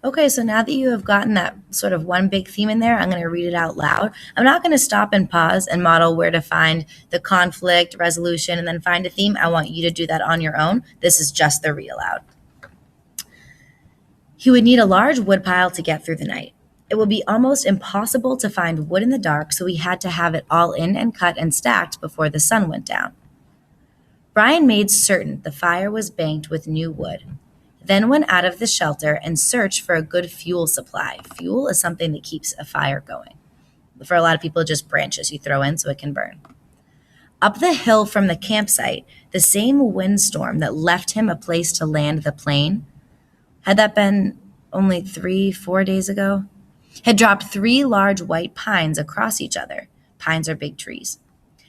Okay, so now that you have gotten that sort of one big theme in there, I'm going to read it out loud. I'm not going to stop and pause and model where to find the conflict resolution and then find a theme. I want you to do that on your own. This is just the read aloud. He would need a large woodpile to get through the night. It would be almost impossible to find wood in the dark, so he had to have it all in and cut and stacked before the sun went down. Brian made certain the fire was banked with new wood, then went out of the shelter and searched for a good fuel supply. Fuel is something that keeps a fire going. For a lot of people, just branches you throw in so it can burn. Up the hill from the campsite, the same windstorm that left him a place to land the plane, had that been only 3-4 days ago, had dropped 3 large white pines across each other. Pines are big trees.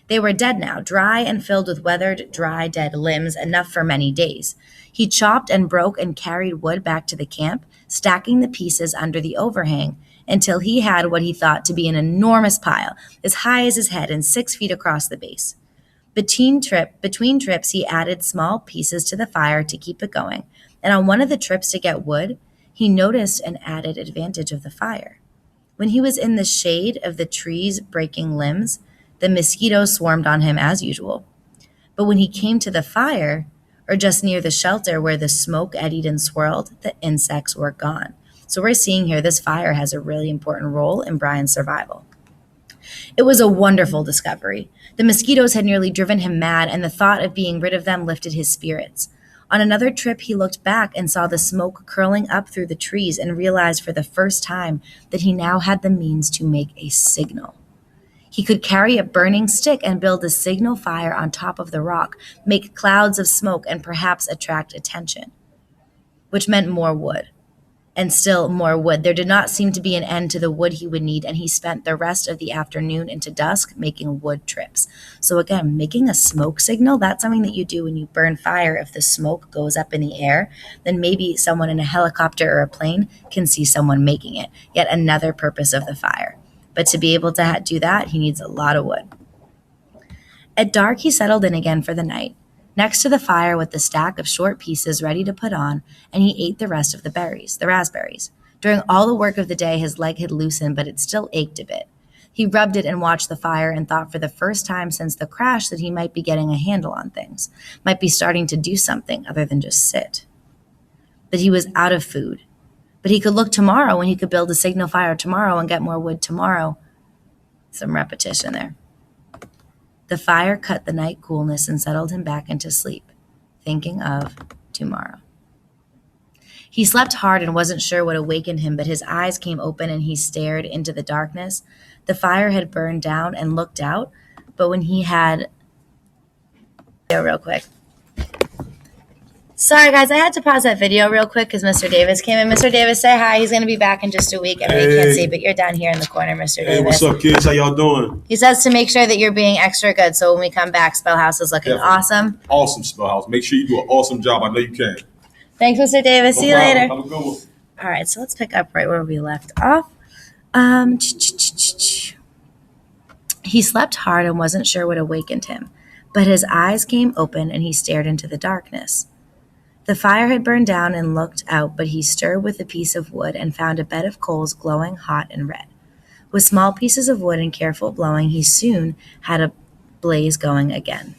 They were dead now, dry and filled with weathered, dry, dead limbs, enough for many days. He chopped and broke and carried wood back to the camp, stacking the pieces under the overhang until he had what he thought to be an enormous pile, as high as his head and 6 feet across the base. Between trips, he added small pieces to the fire to keep it going, and on one of the trips to get wood, he noticed an added advantage of the fire. When he was in the shade of the trees breaking limbs, the mosquitoes swarmed on him as usual. But when he came to the fire, or just near the shelter where the smoke eddied and swirled, the insects were gone. So we're seeing here this fire has a really important role in Brian's survival. It was a wonderful discovery. The mosquitoes had nearly driven him mad, and the thought of being rid of them lifted his spirits. On another trip, he looked back and saw the smoke curling up through the trees and realized for the first time that he now had the means to make a signal. He could carry a burning stick and build a signal fire on top of the rock, make clouds of smoke, and perhaps attract attention, which meant more wood. And still more wood. There did not seem to be an end to the wood he would need, and he spent the rest of the afternoon into dusk making wood trips. So again, making a smoke signal, that's something that you do when you burn fire. If the smoke goes up in the air, then maybe someone in a helicopter or a plane can see someone making it. Yet another purpose of the fire. But to be able to do that, he needs a lot of wood. At dark, he settled in again for the night, next to the fire with the stack of short pieces ready to put on, and he ate the rest of the raspberries. During all the work of the day, his leg had loosened, but it still ached a bit. He rubbed it and watched the fire and thought for the first time since the crash that he might be getting a handle on things, might be starting to do something other than just sit. But he was out of food. But he could look tomorrow when he could build a signal fire tomorrow and get more wood tomorrow. Some repetition there. The fire cut the night coolness and settled him back into sleep, thinking of tomorrow. He slept hard and wasn't sure what awakened him, but his eyes came open and he stared into the darkness. The fire had burned down and looked out, but when he had... real quick. Sorry, guys, I had to pause that video real quick because Mr. Davis came in. Mr. Davis, say hi. He's going to be back in just a week. I know you can't see, but you're down here in the corner, Mr. Davis. Hey, what's up, kids? How y'all doing? He says to make sure that you're being extra good, so when we come back, Spellhouse is looking awesome. Awesome, Spellhouse. Make sure you do an awesome job. I know you can. Thanks, Mr. Davis. See you later. Have a good one. All right, so let's pick up right where we left off. He slept hard and wasn't sure what awakened him, but his eyes came open and he stared into the darkness. The fire had burned down and looked out, but he stirred with a piece of wood and found a bed of coals glowing hot and red. With small pieces of wood and careful blowing, he soon had a blaze going again.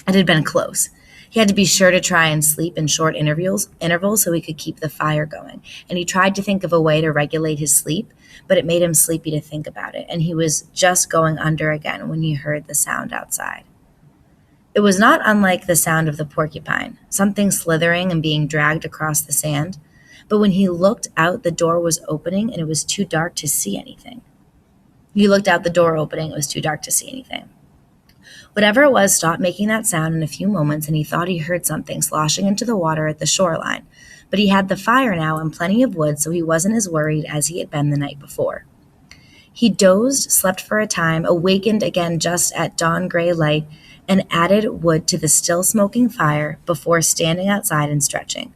It had been close. He had to be sure to try and sleep in short intervals so he could keep the fire going. And he tried to think of a way to regulate his sleep, but it made him sleepy to think about it. And he was just going under again when he heard the sound outside. It was not unlike the sound of the porcupine, something slithering and being dragged across the sand. But when he looked out, the door was opening and it was too dark to see anything. He looked out the door opening, it was too dark to see anything. Whatever it was stopped making that sound in a few moments, and he thought he heard something sloshing into the water at the shoreline. But he had the fire now and plenty of wood, so he wasn't as worried as he had been the night before. He dozed, slept for a time, awakened again just at dawn-gray light, and added wood to the still smoking fire before standing outside and stretching.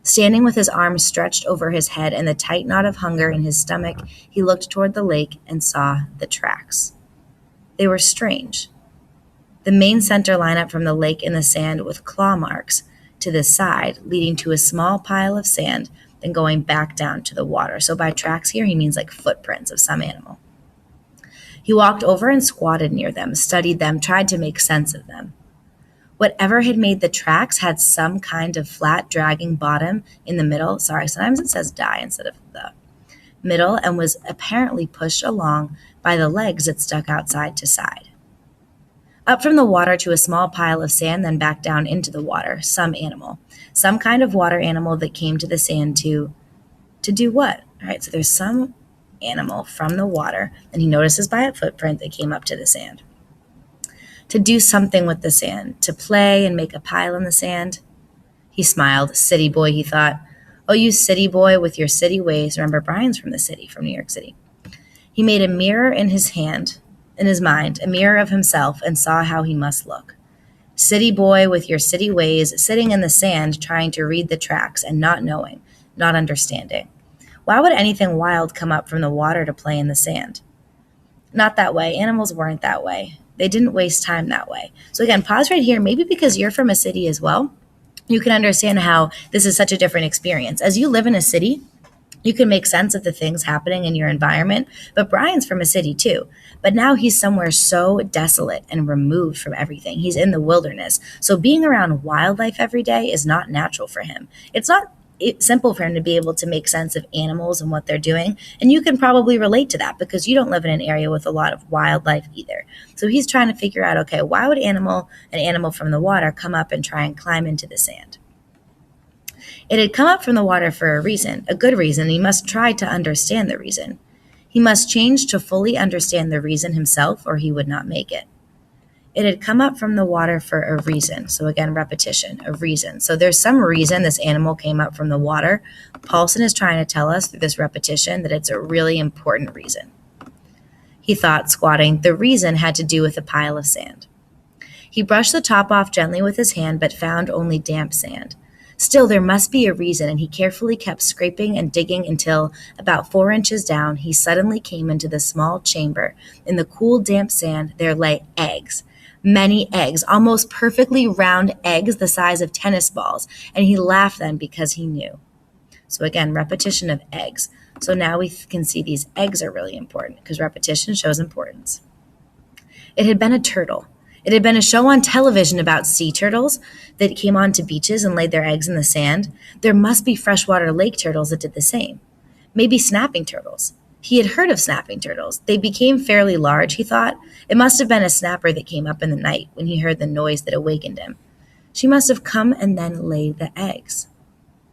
Standing with his arms stretched over his head and the tight knot of hunger in his stomach, he looked toward the lake and saw the tracks. They were strange. The main center line up from the lake in the sand with claw marks to the side, leading to a small pile of sand, then going back down to the water. So by tracks here, he means like footprints of some animal. He walked over and squatted near them, studied them, tried to make sense of them. Whatever had made the tracks had some kind of flat, dragging bottom in the middle. Sorry, sometimes it says die instead of the middle, and was apparently pushed along by the legs that stuck outside to side. Up from the water to a small pile of sand, then back down into the water, some animal. Some kind of water animal that came to the sand to do what? All right, so there's some animal from the water, and he notices by a footprint that came up to the sand. To do something with the sand, to play and make a pile in the sand. He smiled. City boy, he thought. Oh, you city boy with your city ways. Remember, Brian's from the city, from New York City. He made a mirror in his mind, a mirror of himself, and saw how he must look. City boy with your city ways, sitting in the sand, trying to read the tracks and not knowing, not understanding. Why would anything wild come up from the water to play in the sand? Not that way. Animals weren't that way. They didn't waste time that way. So again, pause right here, maybe because you're from a city as well. You can understand how this is such a different experience. As you live in a city, you can make sense of the things happening in your environment, but Brian's from a city too. But now he's somewhere so desolate and removed from everything. He's in the wilderness. So being around wildlife every day is not natural for him. It's not simple for him to be able to make sense of animals and what they're doing. And you can probably relate to that because you don't live in an area with a lot of wildlife either. So he's trying to figure out, okay, why would an animal from the water come up and try and climb into the sand? It had come up from the water for a reason, a good reason. He must try to understand the reason. He must change to fully understand the reason himself, or he would not make it. It had come up from the water for a reason. So again, repetition, a reason. So there's some reason this animal came up from the water. Paulson is trying to tell us through this repetition that it's a really important reason. He thought, squatting, the reason had to do with a pile of sand. He brushed the top off gently with his hand, but found only damp sand. Still, there must be a reason, and he carefully kept scraping and digging until, about 4 inches down, he suddenly came into the small chamber. In the cool, damp sand, there lay eggs. Many eggs, almost perfectly round eggs the size of tennis balls, and he laughed then because he knew. So again, repetition of eggs. So now we can see these eggs are really important because repetition shows importance. It had been a turtle. It had been a show on television about sea turtles that came onto beaches and laid their eggs in the sand. There must be freshwater lake turtles that did the same. Maybe snapping turtles. He had heard of snapping turtles. They became fairly large, he thought. It must have been a snapper that came up in the night when he heard the noise that awakened him. She must have come and then laid the eggs.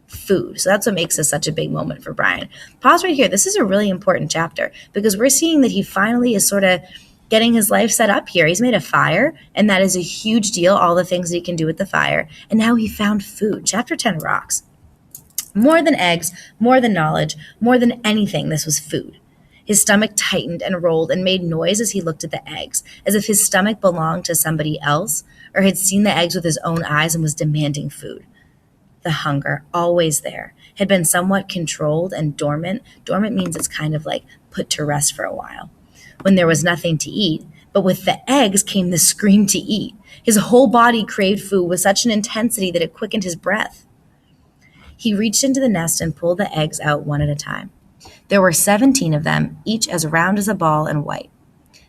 Food. So that's what makes this such a big moment for Brian. Pause right here. This is a really important chapter because we're seeing that he finally is sort of getting his life set up here. He's made a fire, and that is a huge deal, all the things that he can do with the fire. And now he found food. Chapter 10 rocks. More than eggs, more than knowledge, more than anything, this was food. His stomach tightened and rolled and made noise as he looked at the eggs, as if his stomach belonged to somebody else or had seen the eggs with his own eyes and was demanding food. The hunger, always there, had been somewhat controlled and dormant. Dormant means it's kind of like put to rest for a while, when there was nothing to eat. But with the eggs came the scream to eat. His whole body craved food with such an intensity that it quickened his breath. He reached into the nest and pulled the eggs out one at a time. There were 17 of them, each as round as a ball and white.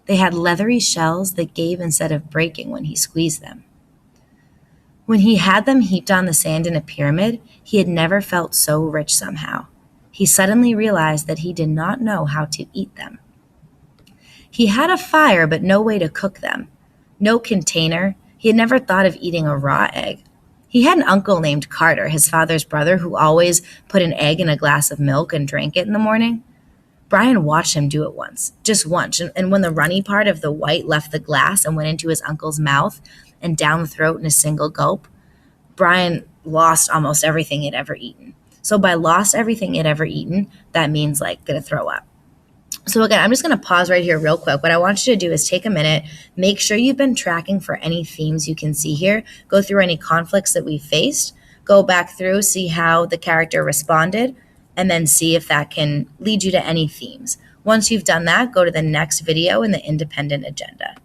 They had leathery shells that gave instead of breaking when he squeezed them. When he had them heaped on the sand in a pyramid, he had never felt so rich somehow. He suddenly realized that he did not know how to eat them. He had a fire, but no way to cook them. No container. He had never thought of eating a raw egg. He had an uncle named Carter, his father's brother, who always put an egg in a glass of milk and drank it in the morning. Brian watched him do it once, just once, and when the runny part of the white left the glass and went into his uncle's mouth and down the throat in a single gulp, Brian lost almost everything he'd ever eaten. So by lost everything he'd ever eaten, that means like gonna throw up. So again, I'm just going to pause right here real quick. What I want you to do is take a minute, make sure you've been tracking for any themes you can see here, go through any conflicts that we faced, go back through, see how the character responded, and then see if that can lead you to any themes. Once you've done that, go to the next video in the independent agenda.